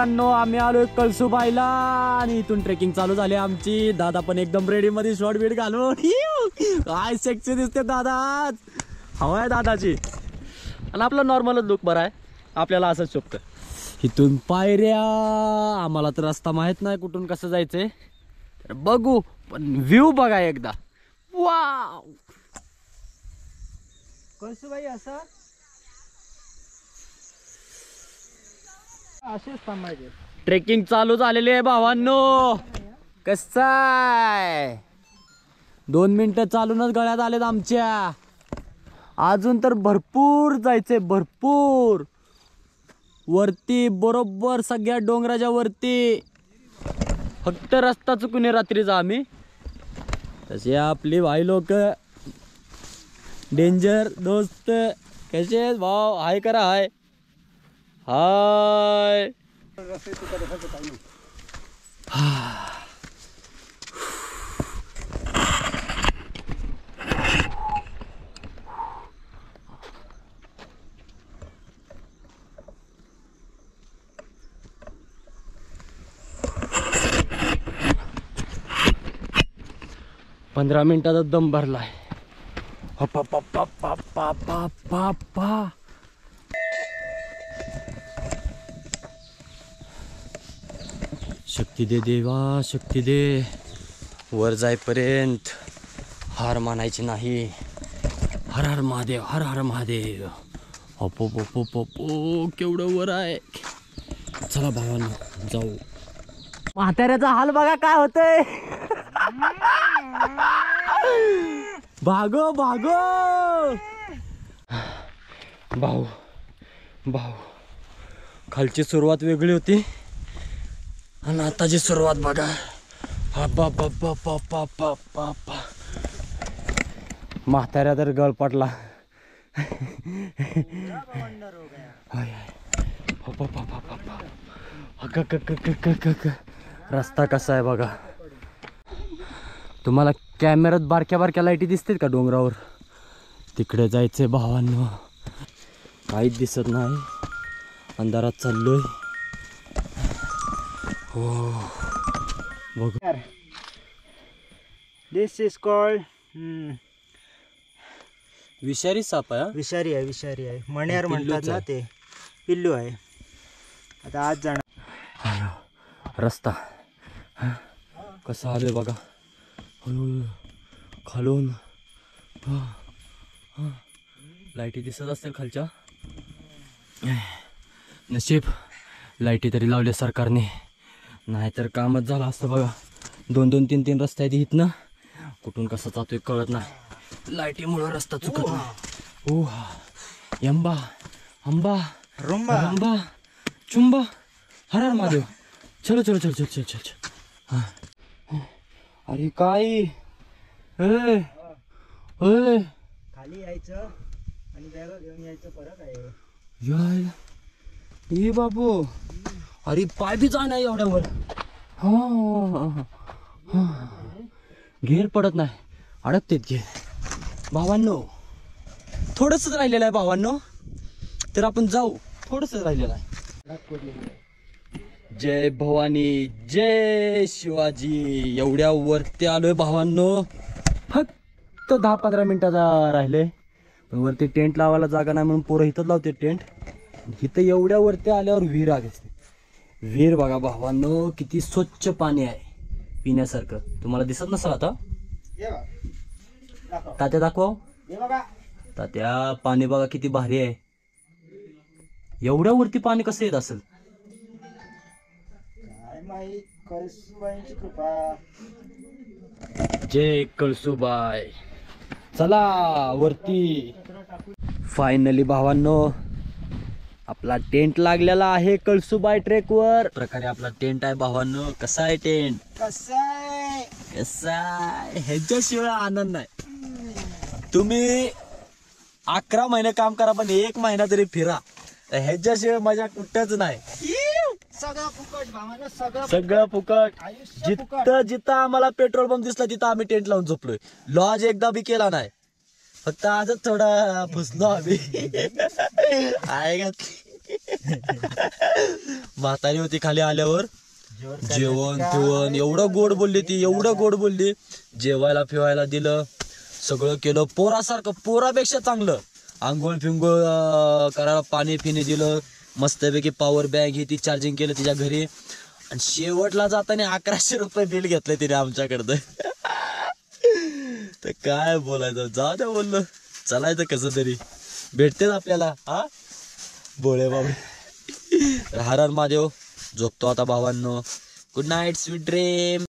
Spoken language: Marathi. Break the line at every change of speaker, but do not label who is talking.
मित्रांनो आम्ही आलोय कळसूबाईला आणि इथून ट्रेकिंग चालू झाली आमची। दादा पण एकदम रेडी मध्ये शॉर्ट बीट घालून काय सेक्सी दिसते दादा, हवा आहे दादाची। आणि आपला नॉर्मल लुक बरा आहे, आपल्याला असंच शोभतं। इथून पायऱ्या, आम्हाला तर रस्ता माहित नाही कुठून कसं जायचंय, तर बघू, पण व्ह्यू बघा एकदा। वाव,
कळसूबाई असं असेच थांबायचे।
ट्रेकिंग चालू झालेली आहे भावांनो, कसं आहे 2 मिनिटं चालूनच गळ्यात आलेत आमच्या। अजून तर भरपूर जायचंय, भरपूर वरती, बरोबर सगळ्या डोंगराच्या वरती। फक्त रस्ता चुकून रात्रीचा आम्ही, तसे आपली भाई लोक डेंजर दोस्त। कसे आहेत भाऊ, हाय करा, हाय हाय। 15 मिनिटाचा दम भरलाय। शक्ती दे देवा, शक्ती दे, वर जाईपर्यंत हार मानायची नाही। हर हर महादेव, हर हर महादेव। अप्पो पोपो पोपो, केवढं वर आहे। चला भावांनो जाऊ। म्हाताऱ्याचा हाल बघा काय होतंय। भागो भागो भाऊ, भाऊ खालची सुरुवात वेगळी होती आणि आताची सुरुवात बघा। म्हाताऱ्या तर गळपटला। रस्ता कसा आहे बघा। तुम्हाला कॅमेऱ्यात बारक्या बारक्या लाईटी दिसतील का डोंगरावर, तिकडे जायचंय भावांनो। काहीच दिसत नाही, अंधारात चाललोय। हो बघ,
दिस इज कॉल्ड
विषारी साप आहे।
विषारी आहे, विषारी आहे, मण्यार म्हणतात ना ते, पिल्लू आहे। आता आज जाणार
रस्ता कसा आलोय बघा, खालून लाईटी दिसत असतील खालच्या। नशीब लाईटी तरी लावल्या सरकारने, नाहीतर कामच झालं असतं बघा। 2-2, 3-3 रस्ते आहेत इथनं, कुठून कसं जातोय कळत नाही, लाईटीमुळे रस्ता चुकत नाही। ओ यंबा अंबा
रुंबा
रंबा चुंबा, हर हर महादेव। चलो चलो चल चल चल चल चल। अरे काय ए
खाली यायचं आणि बॅग घेऊन यायचं, फरक आहे
याय ये बाबू। अरे पाय बी जाणार एवढ्यावर, घेर पडत नाही, अडकतेत घे भावांनो। थोडंसंच राहिलेलं आहे भावांनो, तर आपण जाऊ, थोडंसंच राहिलेलं आहे। जय भवानी, जय शिवाजी। एवढ्या वरती आलोय भावांनो, फक्त 10-15 मिनिटाचा राहिले। पण वरती टेंट लावायला जागा नाही म्हणून पोरं इथंच लावते टेंट। इथं एवढ्या वरती आल्यावर विहीर आहे, विहीर बघा भावांनो, किती स्वच्छ पाणी आहे पिण्यासारखं। तुम्हाला दिसत नसेल आता, तात्या दाखवा तात्या, पाणी बघा किती भारी आहे। एवढ्या वरती पाणी कसं येत असेल,
काय माहित, कळसूबाईंची कृपा।
जय कळसूबाई। चला वरती। फायनली भावांनो आपला टेंट लागलेला आहे कळसूबाई ट्रेक वर। प्रकारे आपला टेंट आहे भावांनो। कसा आहे टेंट,
कसा आहे,
कसा आहे, ह्याच्याशिवाय आनंद नाही। तुम्ही 11 महिने काम करा, पण 1 महिना तरी फिरा, ह्याच्याशिवाय मजा कुठंच नाही।
सगळं फुकट भावानं, सगळं
सगळं फुकट।
आयुष्य फुकट।
जिथं जिथं आम्हाला पेट्रोल पंप दिसला तिथं आम्ही टेंट लावून झोपलोय। लॉज एकदा बी केला नाही, फक्त आजच थोडा फुसलो आम्ही। आहे का म्हातारी होती खाली आल्यावर जेवण फिवण एवढं गोड बोलली ती, एवढं गोड बोलली. जेवायला फिवायला दिलं, सगळं केलं पोरासारखं, पोरापेक्षा चांगलं. आंघोळ फिंगोळ करायला पाणी पिणी दिलं, मस्तपैकी पॉवर बँक ही ती चार्जिंग केलं तिच्या घरी. आणि शेवटला जाताना 1100 रुपये बिल घेतलं तिने आमच्याकडं. तर काय बोलायचं, जा द्या बोललं, चालायचं कसं तरी, भेटतेच आपल्याला. हा बोळे बाबा. हर हर महादेव. झोपतो आता भावांनो. Good night, sweet dream.